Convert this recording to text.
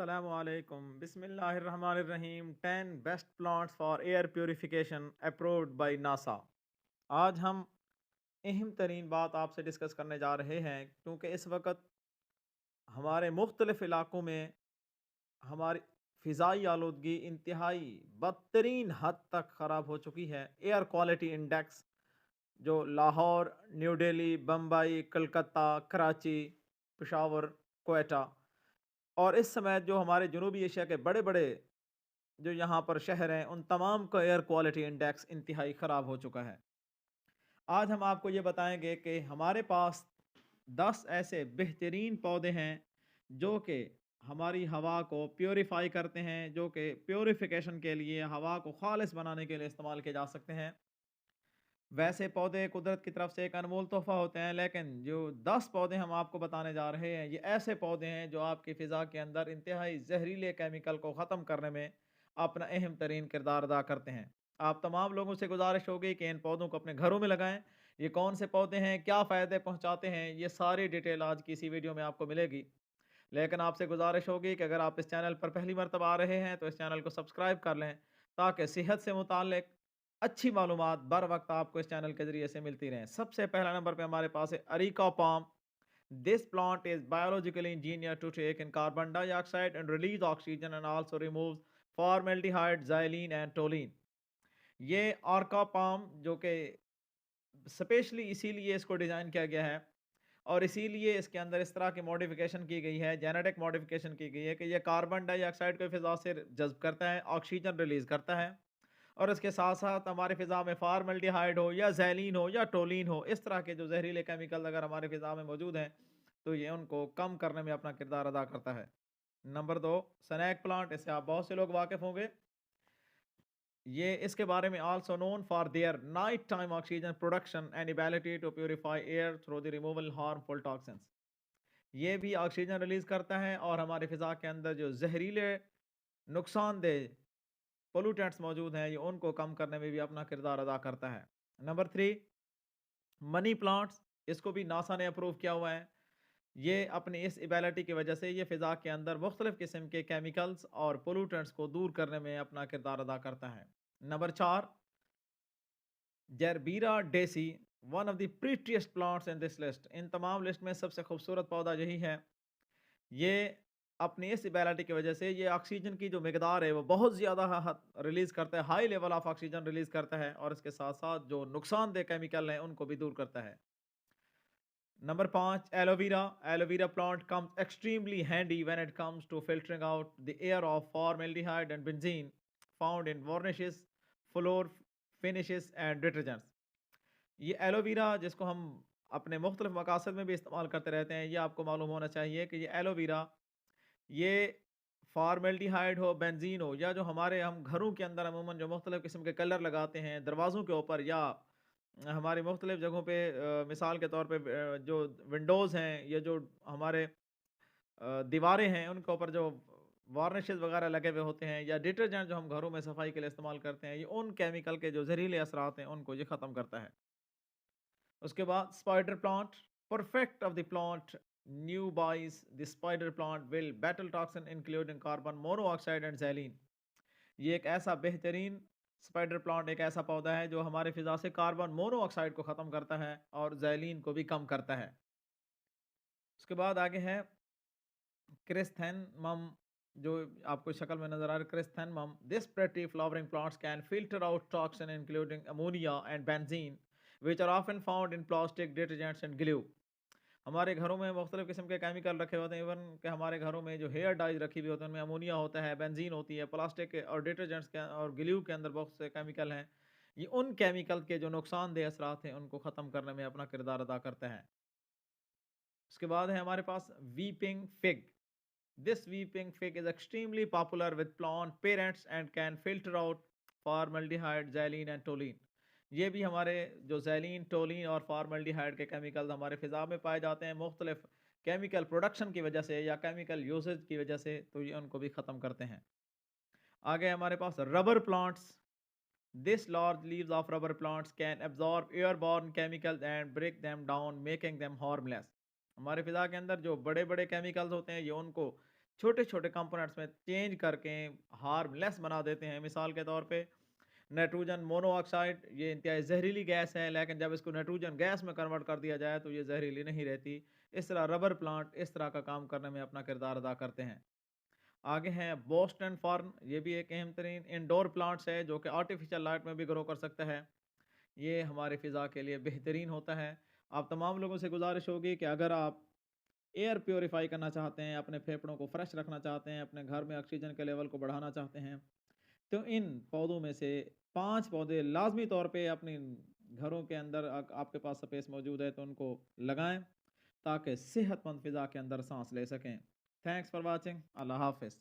Assalamualaikum. Bismillahirrahmanirrahim. 10 best plants for air purification approved by NASA. आज हम अहम तरीन बात आपसे डिस्कस करने जा रहे हैं क्योंकि इस वक्त हमारे मुख्तलिफ इलाकों में हमारी फ़िज़ाई आलूदगी इंतहाई बदतरीन हद तक ख़राब हो चुकी है। एयर क्वालिटी इंडेक्स जो लाहौर, न्यू दिल्ली, बम्बई, कलकत्ता, कराची, पेशावर, क्वेटा और इस समय जो हमारे जनूबी एशिया के बड़े-बड़े जो यहाँ पर शहर हैं, उन तमाम का एयर क्वालिटी इंडेक्स इंतहाई ख़राब हो चुका है। आज हम आपको ये बताएँगे कि हमारे पास 10 ऐसे बेहतरीन पौधे हैं, जो कि हमारी हवा को प्यूरिफ़ाई करते हैं, जो कि प्यूरिफ़िकेशन के लिए हवा को ख़ालिस बनाने के लिए इस्तेमाल किए जा सकते हैं। वैसे पौधे कुदरत की तरफ से एक अनमोल तोहफ़ा होते हैं, लेकिन जो 10 पौधे हम आपको बताने जा रहे हैं, ये ऐसे पौधे हैं जो आपकी फ़िज़ा के अंदर इंतहाई ज़हरीले केमिकल को ख़त्म करने में अपना अहम तरीन किरदार अदा करते हैं। आप तमाम लोगों से गुज़ारिश होगी कि इन पौधों को अपने घरों में लगाएँ। ये कौन से पौधे हैं, क्या फ़ायदे पहुँचाते हैं, ये सारी डिटेल आज की इसी वीडियो में आपको मिलेगी। लेकिन आपसे गुज़ारिश होगी कि अगर आप इस चैनल पर पहली मर्तबा आ रहे हैं, तो इस चैनल को सब्सक्राइब कर लें, ताकि सेहत से मुताल्लिक़ अच्छी मालूमात बर वक्त आपको इस चैनल के ज़रिए से मिलती रहें। सबसे पहला नंबर पे हमारे पास है areca palm. This plant is biologically engineer to take in carbon dioxide and release oxygen and also removes formaldehyde, xylene and toluene. ये आर्का पाम जो कि स्पेशली इसीलिए इसको डिज़ाइन किया गया है और इसीलिए इसके अंदर इस तरह की मॉडिफ़िकेशन की गई है, जेनेटिक मॉडिफ़िकेशन की गई है कि ये कार्बन डाइऑक्साइड को फ़िज़ा से जज़्ब करता है, ऑक्सीजन रिलीज़ करता है और इसके साथ-साथ हमारी फ़िज़ा में फ़ॉर्मल्डिहाइड हो या ज़ैलीन हो या टोलिन हो, इस तरह के जो ज़हरीले केमिकल अगर हमारी फ़िज़ा में मौजूद हैं, तो ये उनको कम करने में अपना किरदार अदा करता है। नंबर 2 स्नेक प्लांट, इससे आप बहुत से लोग वाकिफ़ होंगे। ये इसके बारे में also known for their night time oxygen production and ability to purify air through the removal harmful toxins. ये भी ऑक्सीजन रिलीज़ करता है और हमारी फ़िज़ा के अंदर जो ज़हरीले नुकसानदेह पोल्यूटेंट्स मौजूद हैं, ये उनको कम करने में भी अपना किरदार अदा करता है। नंबर 3 मनी प्लांट्स, इसको भी नासा ने अप्रूव किया हुआ है। ये अपनी इस एबिलिटी की वजह से ये फ़िज़ा के अंदर मुख्तलिफ़ किस्म के केमिकल्स और पोल्यूटेंट्स को दूर करने में अपना किरदार अदा करता है। Number 4 gerbera daisy, one of the prettiest plants in this list. इन तमाम लिस्ट में सबसे खूबसूरत पौधा यही है। ये अपनी इस एबिलिटी की वजह से ये ऑक्सीजन की जो मिकदार है वो बहुत ज़्यादा रिलीज़ करता है, high level of oxygen release करता है और इसके साथ-साथ जो नुकसानदेह केमिकल हैं उनको भी दूर करता है। Number 5 aloe vera. Aloe vera plant comes extremely handy when it comes to filtering out the air of formaldehyde and benzene found in varnishes, floor finishes and detergents. ये एलोवेरा जिसको हम अपने मुख्तलिफ मकासद में भी इस्तेमाल करते रहते हैं, ये आपको मालूम होना चाहिए कि ये एलोवेरा ये फॉर्मेल्डिहाइड हो, बेंजीन हो या जो हमारे हम घरों के अंदर अमूमन जो मुख्तलिफ़ किस्म के कलर लगाते हैं दरवाज़ों के ऊपर या हमारी मुख्तलिफ़ जगहों पे मिसाल के तौर पे जो विंडोज़ हैं या जो हमारे दीवारें हैं उनके ऊपर जो वार्निशेस वगैरह लगे हुए होते हैं या डिटर्जेंट जो हम घरों में सफाई के लिए इस्तेमाल करते हैं, ये उन केमिकल के जो जहरीले असरात हैं उनको ये ख़त्म करता है। उसके बाद spider plant, perfect of the plant newbies the spider plant will battle toxin including carbon monoxide and xylene. ये एक ऐसा बेहतरीन स्पाइडर प्लांट एक ऐसा पौधा है जो हमारे फिजा से कार्बन मोनोऑक्साइड को ख़त्म करता है और ज़ैलीन को भी कम करता है। उसके बाद आगे है क्रिस्थैनमम, जो आपको शक्ल में नजर आ रहा है chrysanthemum. This pretty flowering plants can filter out toxin including ammonia and benzene which are often found in plastic detergents and glue. हमारे घरों में मुख्तलिफ किस्म के केमिकल रखे होते हैं, इवन कि हमारे घरों में जो हेयर डाइज रखी हुई होती है उनमें अमोनिया होता है, बेंजीन होती है, प्लास्टिक के और डिटर्जेंट्स के और ग्लू के अंदर बहुत से केमिकल हैं। ये उन केमिकल के जो नुकसानदेह असरात हैं उनको ख़त्म करने में अपना किरदार अदा करता है। उसके बाद है हमारे पास weeping fig. This weeping fig is extremely popular with plant parents and can filter out formaldehyde, xylene and toluene. ये भी हमारे जो ज़ैलीन, टोलिन और फॉर्मल्डिहाइड के केमिकल्स हमारे फ़िज़ा में पाए जाते हैं मुख्तलिफ केमिकल प्रोडक्शन की वजह से या केमिकल यूसेज की वजह से, तो ये उनको भी ख़त्म करते हैं। आगे हमारे पास rubber plants. This large leaves of rubber plants can absorb airborne chemicals and break them down making them harmless. हमारे फिजा के अंदर जो बड़े बड़े केमिकल्स होते हैं ये उनको छोटे छोटे कंपोनेंट्स में चेंज करके हार्मलेस बना देते हैं। मिसाल के तौर पे नाइट्रोजन मोनोऑक्साइड, ये इंतहाई जहरीली गैस है, लेकिन जब इसको नाइट्रोजन गैस में कन्वर्ट कर दिया जाए तो ये जहरीली नहीं रहती। इस तरह रबर प्लांट इस तरह का काम करने में अपना किरदार अदा करते हैं। आगे हैं बोस्टन फर्न, ये भी एक अहम तरीन इंडोर प्लांट्स है जो कि आर्टिफिशियल लाइट में भी ग्रो कर सकता है। ये हमारे फ़िज़ा के लिए बेहतरीन होता है। आप तमाम लोगों से गुज़ारिश होगी कि अगर आप एयर प्यूरीफाई करना चाहते हैं, अपने फेफड़ों को फ्रेश रखना चाहते हैं, अपने घर में ऑक्सीजन के लेवल को बढ़ाना चाहते हैं, तो इन पौधों में से 5 पौधे लाज़मी तौर पे अपनी घरों के अंदर आपके पास स्पेस मौजूद है तो उनको लगाएँ, ताकि सेहतमंद फ़िज़ा के अंदर साँस ले सकें। Thanks for watching. अल्लाह हाफ़िज़।